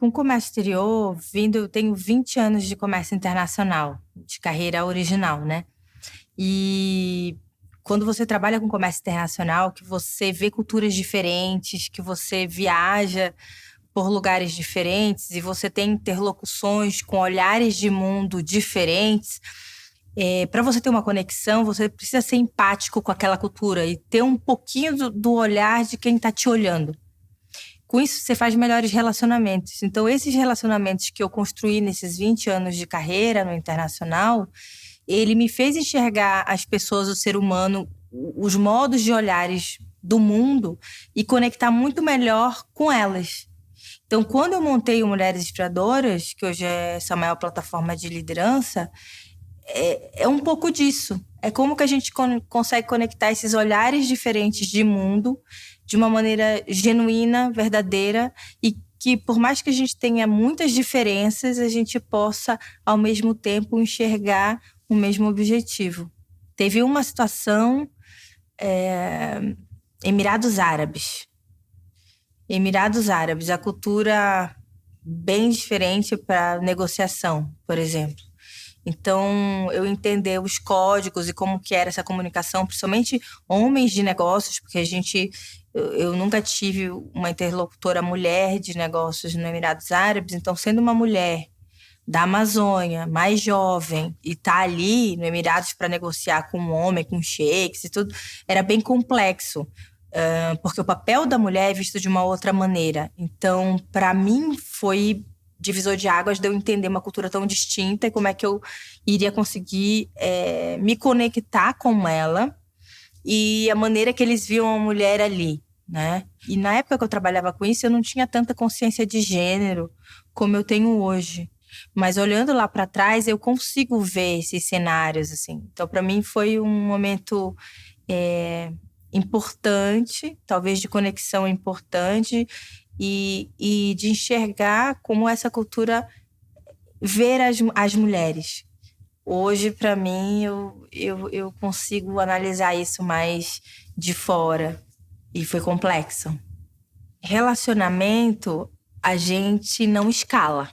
Com comércio exterior, eu tenho 20 anos de comércio internacional, de carreira original, né? E quando você trabalha com comércio internacional, que você vê culturas diferentes, que você viaja por lugares diferentes e você tem interlocuções com olhares de mundo diferentes, para você ter uma conexão, você precisa ser empático com aquela cultura e ter um pouquinho do olhar de quem está te olhando. Com isso, você faz melhores relacionamentos. Então, esses relacionamentos que eu construí nesses 20 anos de carreira no internacional, ele me fez enxergar as pessoas, o ser humano, os modos de olhares do mundo e conectar muito melhor com elas. Então, quando eu montei o Mulheres Inspiradoras, que hoje é essa maior plataforma de liderança, é um pouco disso. É como que a gente consegue conectar esses olhares diferentes de mundo de uma maneira genuína, verdadeira, e que por mais que a gente tenha muitas diferenças, a gente possa, ao mesmo tempo, enxergar o mesmo objetivo. Teve uma situação, Emirados Árabes. Emirados Árabes, a cultura bem diferente para negociação, por exemplo. Então, eu entender os códigos e como que era essa comunicação, principalmente homens de negócios, porque eu nunca tive uma interlocutora mulher de negócios no Emirados Árabes, então sendo uma mulher da Amazônia, mais jovem, e tá ali no Emirados para negociar com um homem, com sheiks e tudo, era bem complexo. Porque o papel da mulher é visto de uma outra maneira. Então, para mim, foi divisor de águas de eu entender uma cultura tão distinta e como é que eu iria conseguir me conectar com ela e a maneira que eles viam a mulher ali, né? E na época que eu trabalhava com isso, eu não tinha tanta consciência de gênero como eu tenho hoje. Mas olhando lá para trás, eu consigo ver esses cenários, assim. Então, para mim, foi um momento importante, talvez de conexão importante, e de enxergar como essa cultura ver as mulheres. Hoje, para mim, eu consigo analisar isso mais de fora. E foi complexo. Relacionamento, a gente não escala.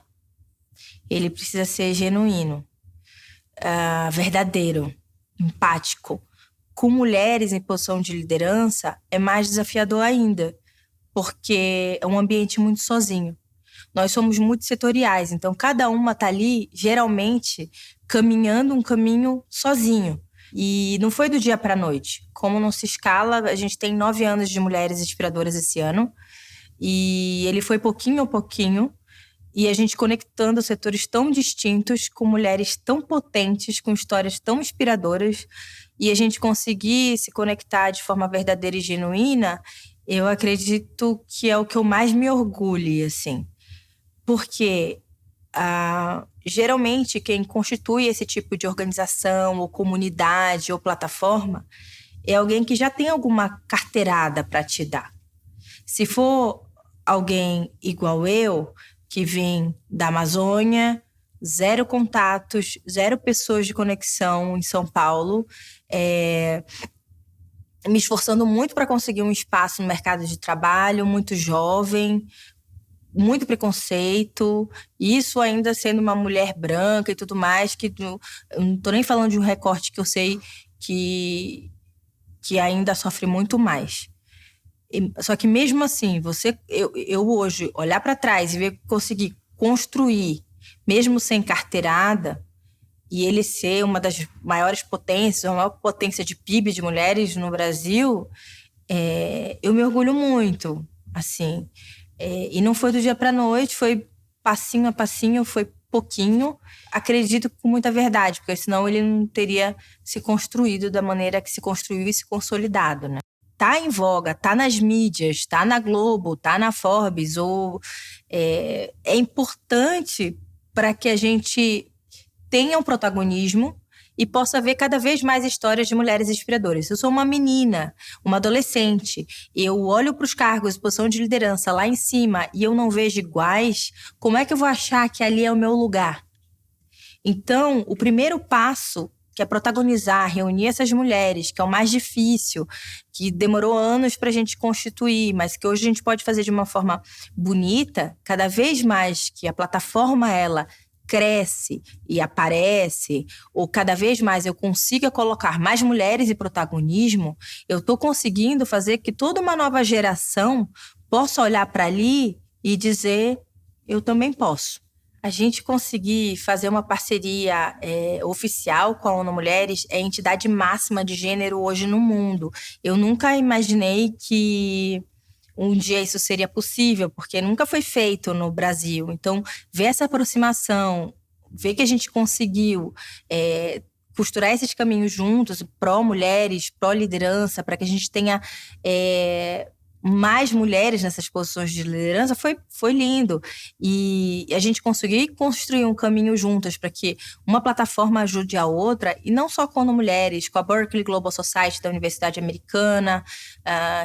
Ele precisa ser genuíno, verdadeiro, empático. Com mulheres em posição de liderança, é mais desafiador ainda, porque é um ambiente muito sozinho. Nós somos muito setoriais, então cada uma está ali, geralmente, caminhando um caminho sozinho. E não foi do dia para a noite. Como não se escala, a gente tem 9 anos de Mulheres Inspiradoras esse ano, e ele foi pouquinho a pouquinho, e a gente conectando setores tão distintos, com mulheres tão potentes, com histórias tão inspiradoras, e a gente conseguir se conectar de forma verdadeira e genuína, eu acredito que é o que eu mais me orgulho, assim. Porque geralmente quem constitui esse tipo de organização, ou comunidade, ou plataforma, é alguém que já tem alguma carteirada para te dar. Se for alguém igual eu, que vim da Amazônia, 0 contatos, 0 pessoas de conexão em São Paulo, me esforçando muito para conseguir um espaço no mercado de trabalho, muito jovem, muito preconceito, isso ainda sendo uma mulher branca e tudo mais, que eu não estou nem falando de um recorte que eu sei que ainda sofre muito mais. Só que mesmo assim, eu hoje olhar para trás e ver que conseguir construir, mesmo sem carteirada, e ele ser uma das maiores potências, a maior potência de PIB de mulheres no Brasil, eu me orgulho muito, assim. E não foi do dia para a noite, foi passinho a passinho, foi pouquinho. Acredito com muita verdade, porque senão ele não teria se construído da maneira que se construiu e se consolidado, né? Tá em voga, tá nas mídias, tá na Globo, tá na Forbes, é importante para que a gente tenha um protagonismo e possa ver cada vez mais histórias de mulheres inspiradoras. Eu sou uma menina, uma adolescente, eu olho para os cargos, posição de liderança lá em cima e eu não vejo iguais, como é que eu vou achar que ali é o meu lugar? Então, o primeiro passo que é protagonizar, reunir essas mulheres, que é o mais difícil, que demorou anos para a gente constituir, mas que hoje a gente pode fazer de uma forma bonita, cada vez mais que a plataforma, ela cresce e aparece, ou cada vez mais eu consiga colocar mais mulheres em protagonismo, eu estou conseguindo fazer que toda uma nova geração possa olhar para ali e dizer, eu também posso. A gente conseguir fazer uma parceria oficial com a ONU Mulheres é a entidade máxima de gênero hoje no mundo. Eu nunca imaginei que um dia isso seria possível, porque nunca foi feito no Brasil. Então, ver essa aproximação, ver que a gente conseguiu costurar esses caminhos juntos, pró-mulheres, pró-liderança, para que a gente tenha mais mulheres nessas posições de liderança, foi lindo. E a gente conseguiu construir um caminho juntas para que uma plataforma ajude a outra, e não só com mulheres, com a Berkeley Global Society da Universidade Americana,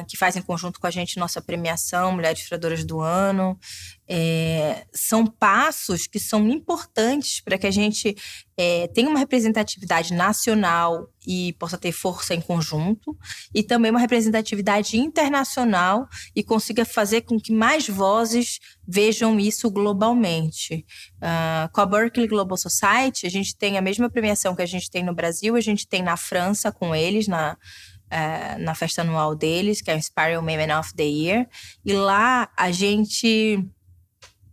que faz em conjunto com a gente nossa premiação Mulheres Inspiradoras do Ano. São passos que são importantes para que a gente tenha uma representatividade nacional e possa ter força em conjunto, e também uma representatividade internacional e consiga fazer com que mais vozes vejam isso globalmente. Com a Berkeley Global Society, a gente tem a mesma premiação que a gente tem no Brasil, a gente tem na França com eles, na festa anual deles, que é o Inspiring Women of the Year, e lá a gente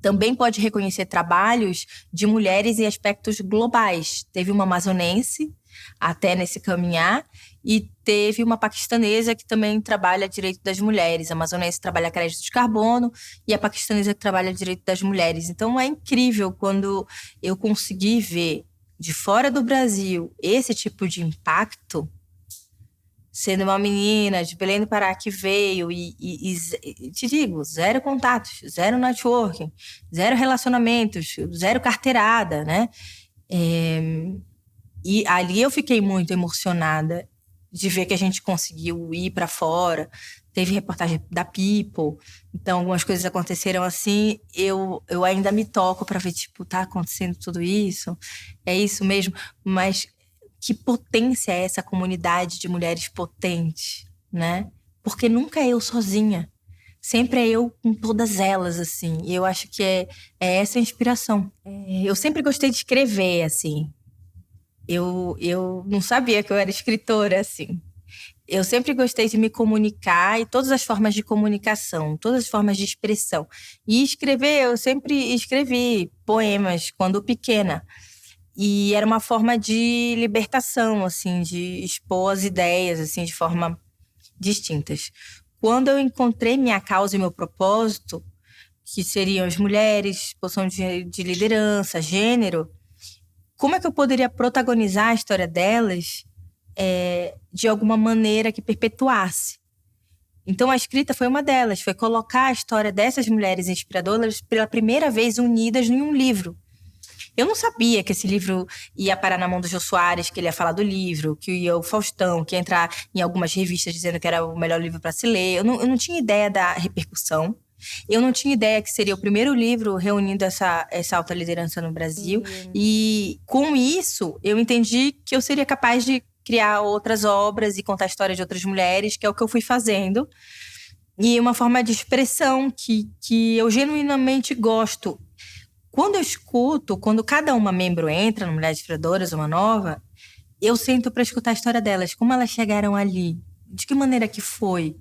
também pode reconhecer trabalhos de mulheres em aspectos globais. Teve uma amazonense até nesse caminhar, e teve uma paquistanesa que também trabalha direito das mulheres. A amazonense trabalha crédito de carbono e a paquistanesa que trabalha direito das mulheres. Então é incrível quando eu consegui ver de fora do Brasil esse tipo de impacto, sendo uma menina de Belém do Pará que veio e te digo, zero contatos, zero networking, zero relacionamentos, zero carteirada, né? E ali eu fiquei muito emocionada de ver que a gente conseguiu ir para fora. Teve reportagem da People, então algumas coisas aconteceram assim. Eu ainda me toco para ver, tipo, tá acontecendo tudo isso? É isso mesmo? Mas que potência é essa comunidade de mulheres potentes, né? Porque nunca é eu sozinha. Sempre é eu com todas elas, assim. E eu acho que é essa a inspiração. Eu sempre gostei de escrever, assim. Eu não sabia que eu era escritora, assim. Eu sempre gostei de me comunicar e todas as formas de comunicação, todas as formas de expressão. E escrever, eu sempre escrevi poemas quando pequena. E era uma forma de libertação, assim, de expor as ideias, assim, de forma distintas. Quando eu encontrei minha causa e meu propósito, que seriam as mulheres, posição de liderança, gênero, como é que eu poderia protagonizar a história delas de alguma maneira que perpetuasse? Então, a escrita foi uma delas, foi colocar a história dessas mulheres inspiradoras pela primeira vez unidas em um livro. Eu não sabia que esse livro ia parar na mão do Jô Soares, que ele ia falar do livro, que ia o Faustão, que ia entrar em algumas revistas dizendo que era o melhor livro para se ler. Eu não tinha ideia da repercussão. Eu não tinha ideia que seria o primeiro livro reunindo essa alta liderança no Brasil. E com isso, eu entendi que eu seria capaz de criar outras obras e contar a história de outras mulheres, que é o que eu fui fazendo. E uma forma de expressão que eu genuinamente gosto. Quando eu escuto, quando cada uma membro entra no Mulheres Inspiradoras, uma nova, eu sento para escutar a história delas, como elas chegaram ali, de que maneira que foi,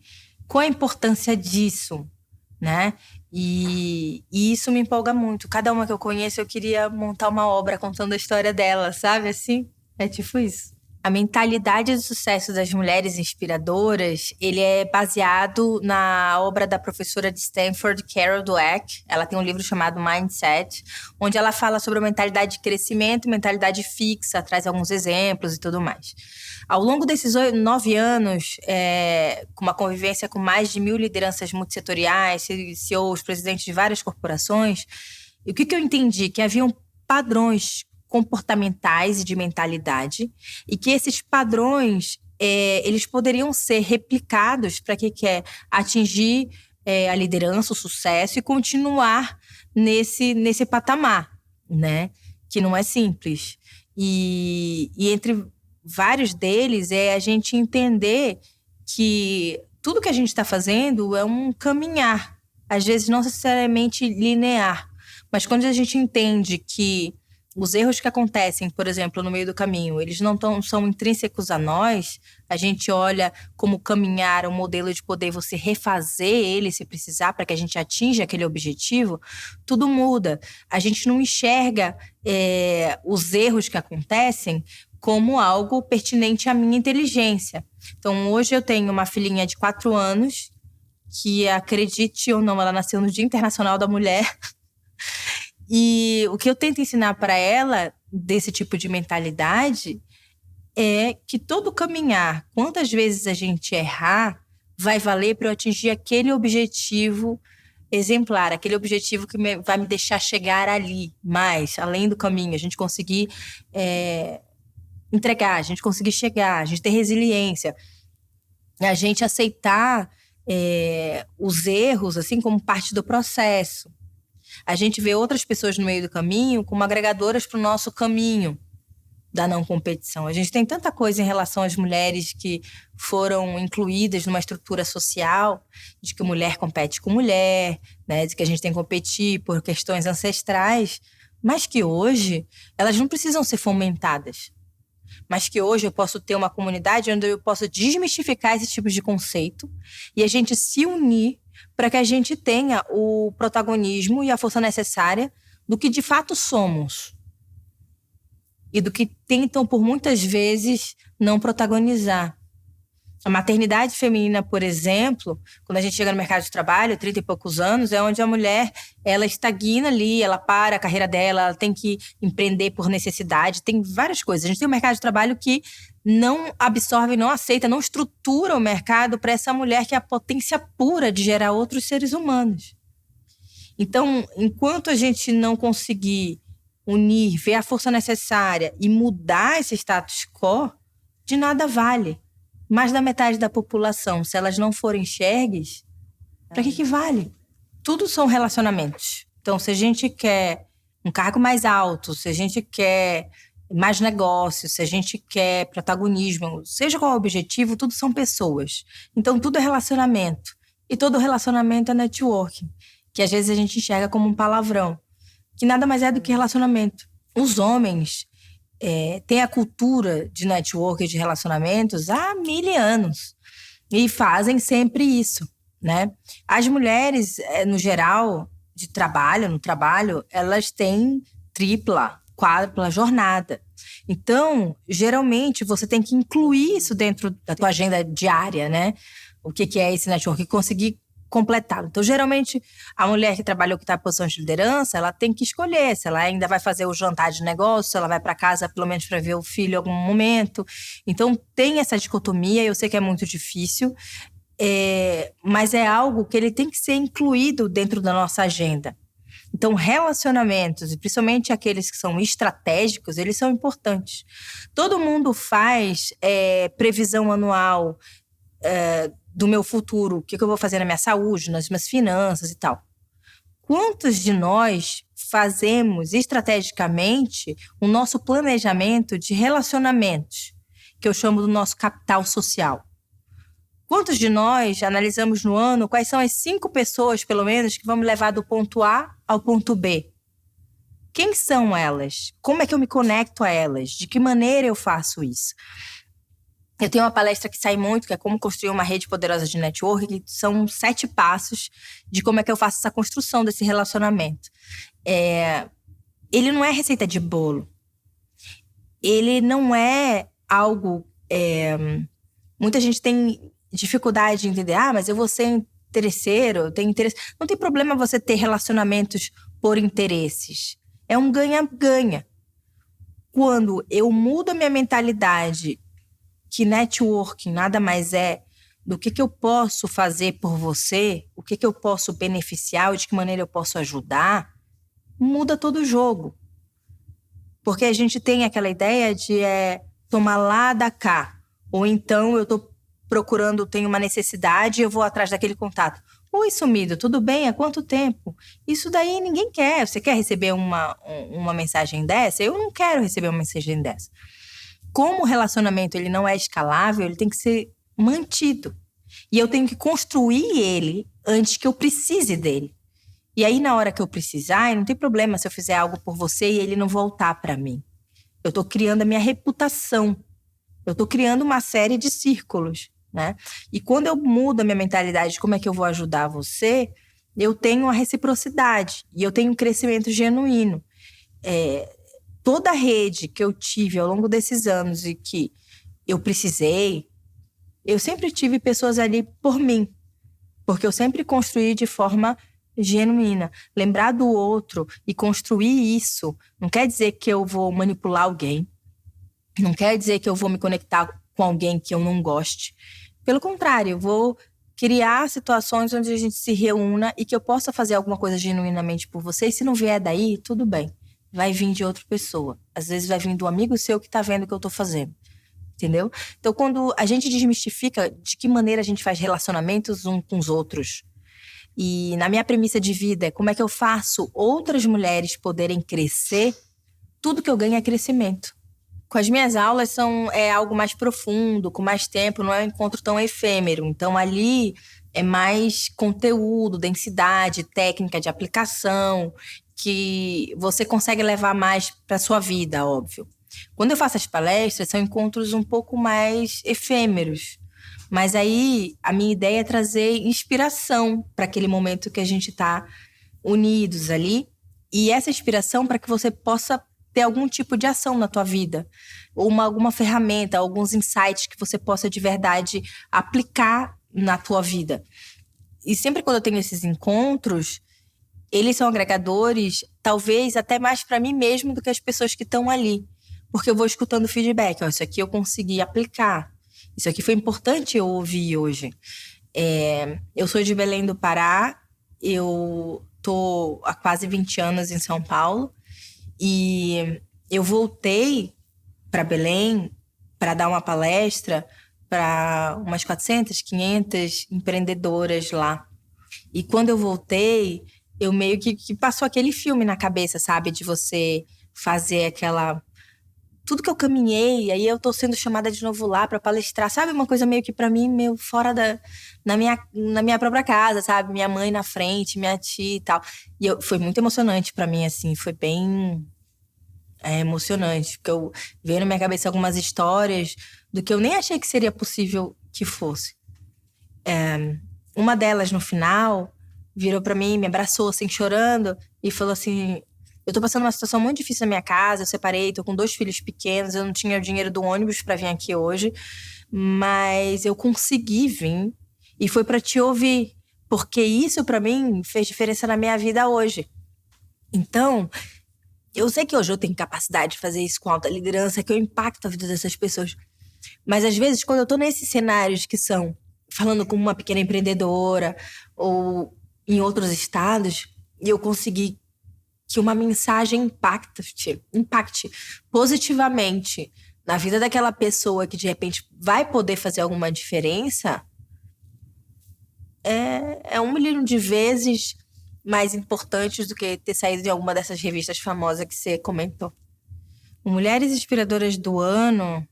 qual a importância disso, né? E isso me empolga muito. Cada uma que eu conheço, eu queria montar uma obra contando a história dela, sabe? Assim, é tipo isso. A mentalidade de sucesso das mulheres inspiradoras, ele é baseado na obra da professora de Stanford, Carol Dweck. Ela tem um livro chamado Mindset, onde ela fala sobre a mentalidade de crescimento, mentalidade fixa, traz alguns exemplos e tudo mais. Ao longo desses 9 anos, com uma convivência com mais de 1.000 lideranças multissetoriais, CEOs, presidentes de várias corporações, e o que eu entendi? Que haviam padrões comportamentais e de mentalidade, e que esses padrões eles poderiam ser replicados para quem quer atingir a liderança, o sucesso e continuar nesse patamar, né? Que não é simples. E entre vários deles é a gente entender que tudo que a gente está fazendo é um caminhar, às vezes não necessariamente linear, mas quando a gente entende que os erros que acontecem, por exemplo, no meio do caminho, eles não são intrínsecos a nós, a gente olha como caminhar um modelo de poder você refazer ele se precisar para que a gente atinja aquele objetivo, tudo muda. A gente não enxerga os erros que acontecem como algo pertinente à minha inteligência. Então, hoje eu tenho uma filhinha de 4 anos, que, acredite ou não, ela nasceu no Dia Internacional da Mulher. E o que eu tento ensinar para ela, desse tipo de mentalidade, é que todo caminhar, quantas vezes a gente errar, vai valer para eu atingir aquele objetivo exemplar, aquele objetivo que vai me deixar chegar ali, mais, além do caminho, a gente conseguir entregar, a gente conseguir chegar, a gente ter resiliência, a gente aceitar os erros assim como parte do processo. A gente vê outras pessoas no meio do caminho como agregadoras para o nosso caminho da não competição. A gente tem tanta coisa em relação às mulheres que foram incluídas numa estrutura social, de que mulher compete com mulher, né, de que a gente tem que competir por questões ancestrais, mas que hoje elas não precisam ser fomentadas. Mas que hoje eu posso ter uma comunidade onde eu posso desmistificar esse tipo de conceito e a gente se unir para que a gente tenha o protagonismo e a força necessária do que de fato somos e do que tentam por muitas vezes não protagonizar. A maternidade feminina, por exemplo, quando a gente chega no mercado de trabalho, 30 e poucos anos, é onde a mulher, ela estagna ali, ela para a carreira dela, ela tem que empreender por necessidade, tem várias coisas. A gente tem um mercado de trabalho que não absorve, não aceita, não estrutura o mercado para essa mulher que é a potência pura de gerar outros seres humanos. Então, enquanto a gente não conseguir unir, ver a força necessária e mudar esse status quo, de nada vale. Mais da metade da população, se elas não forem enxergues, para que vale? Tudo são relacionamentos. Então, se a gente quer um cargo mais alto, se a gente quer mais negócio, se a gente quer protagonismo, seja qual o objetivo, tudo são pessoas. Então, tudo é relacionamento. E todo relacionamento é networking, que às vezes a gente enxerga como um palavrão, que nada mais é do que relacionamento. Os homens têm a cultura de networking, de relacionamentos há 1000 anos. E fazem sempre isso, né? As mulheres, no geral, no trabalho, elas têm tripla, quádrupla jornada. Então, geralmente, você tem que incluir isso dentro da tua agenda diária, né? O que é esse networking? Conseguir completá-lo. Então, geralmente, a mulher que trabalhou, que está em posição de liderança, ela tem que escolher se ela ainda vai fazer o jantar de negócio, se ela vai para casa, pelo menos para ver o filho em algum momento. Então, tem essa dicotomia, eu sei que é muito difícil, mas é algo que ele tem que ser incluído dentro da nossa agenda. Então, relacionamentos, e principalmente aqueles que são estratégicos, eles são importantes. Todo mundo faz previsão anual do meu futuro, o que eu vou fazer na minha saúde, nas minhas finanças e tal. Quantos de nós fazemos estrategicamente o nosso planejamento de relacionamentos, que eu chamo do nosso capital social? Quantos de nós analisamos no ano quais são as 5 pessoas, pelo menos, que vão me levar do ponto A ao ponto B? Quem são elas? Como é que eu me conecto a elas? De que maneira eu faço isso? Eu tenho uma palestra que sai muito, que é como construir uma rede poderosa de networking, que são 7 passos de como é que eu faço essa construção desse relacionamento. Ele não é receita de bolo. Ele não é algo... muita gente tem dificuldade de entender, mas eu vou ser interesseiro, eu tenho interesse. Não tem problema você ter relacionamentos por interesses. É um ganha-ganha. Quando eu mudo a minha mentalidade, que networking nada mais é do que eu posso fazer por você, o que eu posso beneficiar, de que maneira eu posso ajudar, muda todo o jogo. Porque a gente tem aquela ideia de tomar lá da cá. Ou então eu estou procurando, tenho uma necessidade e eu vou atrás daquele contato. Oi, sumido, tudo bem? Há quanto tempo? Isso daí ninguém quer. Você quer receber uma mensagem dessa? Eu não quero receber uma mensagem dessa. como o relacionamento ele não é escalável, ele tem que ser mantido. E eu tenho que construir ele antes que eu precise dele. E aí, na hora que eu precisar, não tem problema se eu fizer algo por você e ele não voltar para mim. Eu tô criando a minha reputação. Eu tô criando uma série de círculos, né? E quando eu mudo a minha mentalidade de como é que eu vou ajudar você, eu tenho a reciprocidade e eu tenho um crescimento genuíno. Toda a rede que eu tive ao longo desses anos e que eu precisei, eu sempre tive pessoas ali por mim. Porque eu sempre construí de forma genuína. Lembrar do outro e construir isso não quer dizer que eu vou manipular alguém. Não quer dizer que eu vou me conectar com alguém que eu não goste. Pelo contrário, eu vou criar situações onde a gente se reúna e que eu possa fazer alguma coisa genuinamente por você. E se não vier daí, tudo bem. Vai vir de outra pessoa. Às vezes vai vir do amigo seu que tá vendo o que eu tô fazendo. Entendeu? Então, quando a gente desmistifica de que maneira a gente faz relacionamentos uns com os outros, e na minha premissa de vida é como é que eu faço outras mulheres poderem crescer, tudo que eu ganho é crescimento. Com as minhas aulas é algo mais profundo, com mais tempo, não é um encontro tão efêmero. Então, ali é mais conteúdo, densidade, técnica de aplicação, que você consegue levar mais para sua vida, óbvio. Quando eu faço as palestras, são encontros um pouco mais efêmeros. Mas aí, a minha ideia é trazer inspiração para aquele momento que a gente está unidos ali. E essa inspiração para que você possa ter algum tipo de ação na tua vida. Ou alguma ferramenta, alguns insights que você possa de verdade aplicar na tua vida. E sempre quando eu tenho esses encontros, eles são agregadores, talvez até mais para mim mesmo do que as pessoas que estão ali. Porque eu vou escutando feedback. Isso aqui eu consegui aplicar. Isso aqui foi importante eu ouvir hoje. Eu sou de Belém do Pará. Eu tô há quase 20 anos em São Paulo. E eu voltei para Belém para dar uma palestra para umas 400, 500 empreendedoras lá. E quando eu voltei, eu meio que passou aquele filme na cabeça, sabe? De você fazer aquela... Tudo que eu caminhei, aí eu tô sendo chamada de novo lá pra palestrar. Sabe, uma coisa meio que pra mim, meio fora na minha própria casa, sabe? Minha mãe na frente, minha tia e tal. E foi muito emocionante pra mim, assim. Foi bem emocionante. Porque eu veio na minha cabeça algumas histórias do que eu nem achei que seria possível que fosse. Uma delas, no final, virou pra mim, me abraçou, assim, chorando. E falou assim... Eu tô passando uma situação muito difícil na minha casa, eu separei, tô com 2 filhos pequenos, eu não tinha o dinheiro do ônibus pra vir aqui hoje, mas eu consegui vir e foi pra te ouvir, porque isso pra mim fez diferença na minha vida hoje. Então, eu sei que hoje eu tenho capacidade de fazer isso com alta liderança, que eu impacto a vida dessas pessoas, mas às vezes quando eu tô nesses cenários que são falando com uma pequena empreendedora ou em outros estados, e eu consegui que uma mensagem impacte positivamente na vida daquela pessoa que de repente vai poder fazer alguma diferença, é 1 milhão de vezes mais importantes do que ter saído de alguma dessas revistas famosas que você comentou. O Mulheres Inspiradoras do Ano,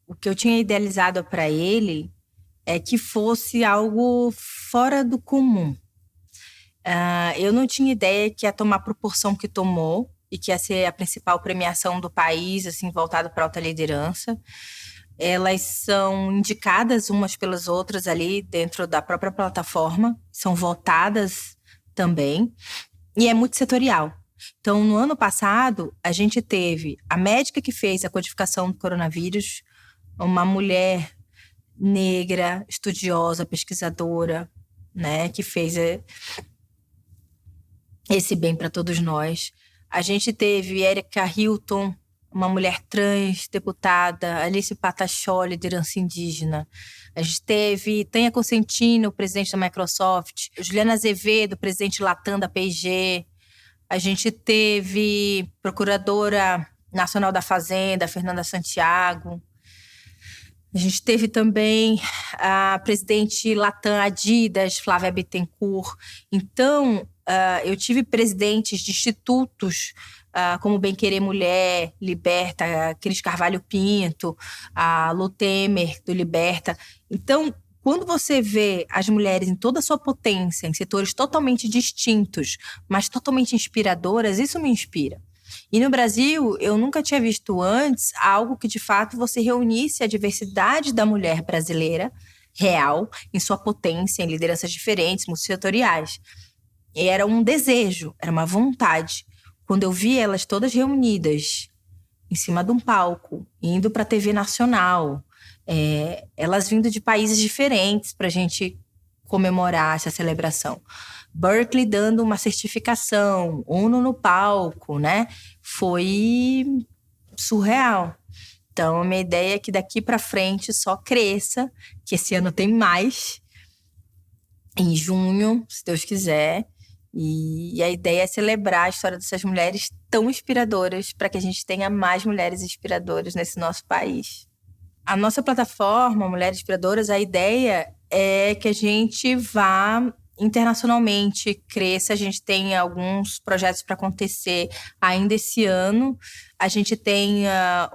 o que eu tinha idealizado para ele é que fosse algo fora do comum. Eu não tinha ideia que ia tomar a proporção que tomou e que ia ser a principal premiação do país, assim, voltada para alta liderança. Elas são indicadas umas pelas outras ali dentro da própria plataforma, são votadas também, e é muito setorial. Então, no ano passado, a gente teve a médica que fez a codificação do coronavírus, uma mulher negra, estudiosa, pesquisadora, né, que fez esse bem para todos nós. A gente teve Erika Hilton, uma mulher trans, deputada, Alice Patachola, liderança indígena. A gente teve Tânia Cosentino, presidente da Microsoft, Juliana Azevedo, presidente Latam da P&G. A gente teve Procuradora Nacional da Fazenda, Fernanda Santiago. A gente teve também a presidente Latam Adidas, Flávia Bittencourt. Então, eu tive presidentes de institutos, como Bem Querer Mulher, Liberta, Cris Carvalho Pinto, a Lu Temer, do Liberta. Então, quando você vê as mulheres em toda a sua potência, em setores totalmente distintos, mas totalmente inspiradoras, isso me inspira. E no Brasil, eu nunca tinha visto antes algo que, de fato, você reunisse a diversidade da mulher brasileira real, em sua potência, em lideranças diferentes, multissetoriais. E era um desejo, era uma vontade. Quando eu vi elas todas reunidas em cima de um palco, indo para a TV nacional, elas vindo de países diferentes para a gente comemorar essa celebração. Berkeley dando uma certificação, ONU no palco, né? Foi surreal. Então, a minha ideia é que daqui para frente só cresça, que esse ano tem mais, em junho, se Deus quiser. E a ideia é celebrar a história dessas mulheres tão inspiradoras para que a gente tenha mais mulheres inspiradoras nesse nosso país. A nossa plataforma, Mulheres Inspiradoras, a ideia é que a gente vá internacionalmente, cresça. A gente tem alguns projetos para acontecer ainda esse ano. A gente tem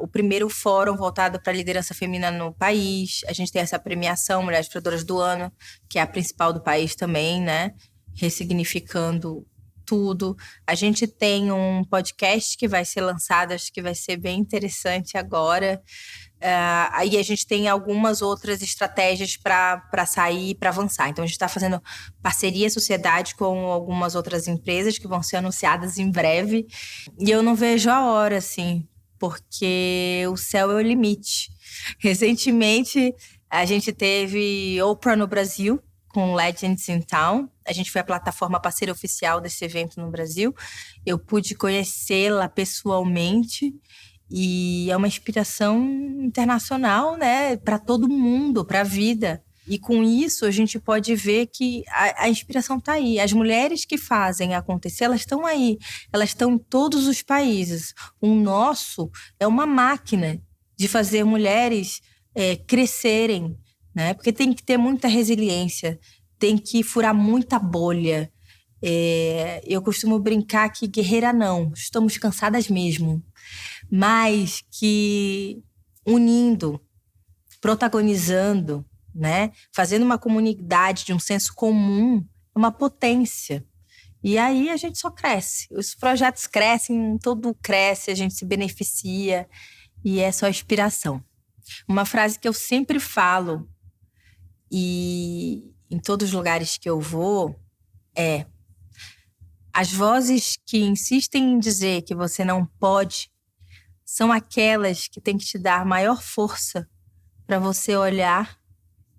o primeiro fórum voltado para a liderança feminina no país. A gente tem essa premiação Mulheres Inspiradoras do Ano, que é a principal do país também, né? Ressignificando tudo. A gente tem um podcast que vai ser lançado, acho que vai ser bem interessante agora. Aí a gente tem algumas outras estratégias para sair, para avançar. Então, a gente está fazendo parceria, sociedade com algumas outras empresas que vão ser anunciadas em breve. E eu não vejo a hora, assim, porque o céu é o limite. Recentemente, a gente teve Oprah no Brasil, com Legends in Town. A gente foi a plataforma parceira oficial desse evento no Brasil. Eu pude conhecê-la pessoalmente e é uma inspiração internacional, né, para todo mundo, para a vida. E com isso a gente pode ver que a inspiração está aí. As mulheres que fazem acontecer, elas estão aí. Elas estão em todos os países. O nosso é uma máquina de fazer mulheres crescerem, né? Porque tem que ter muita resiliência, tem que furar muita bolha. Eu costumo brincar que guerreira não, estamos cansadas mesmo. Mas que unindo, protagonizando, né? Fazendo uma comunidade de um senso comum, é uma potência. E aí a gente só cresce. Os projetos crescem, tudo cresce, a gente se beneficia e é só inspiração. Uma frase que eu sempre falo e em todos os lugares que eu vou é: as vozes que insistem em dizer que você não pode são aquelas que têm que te dar maior força para você olhar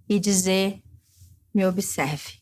e dizer: me observe.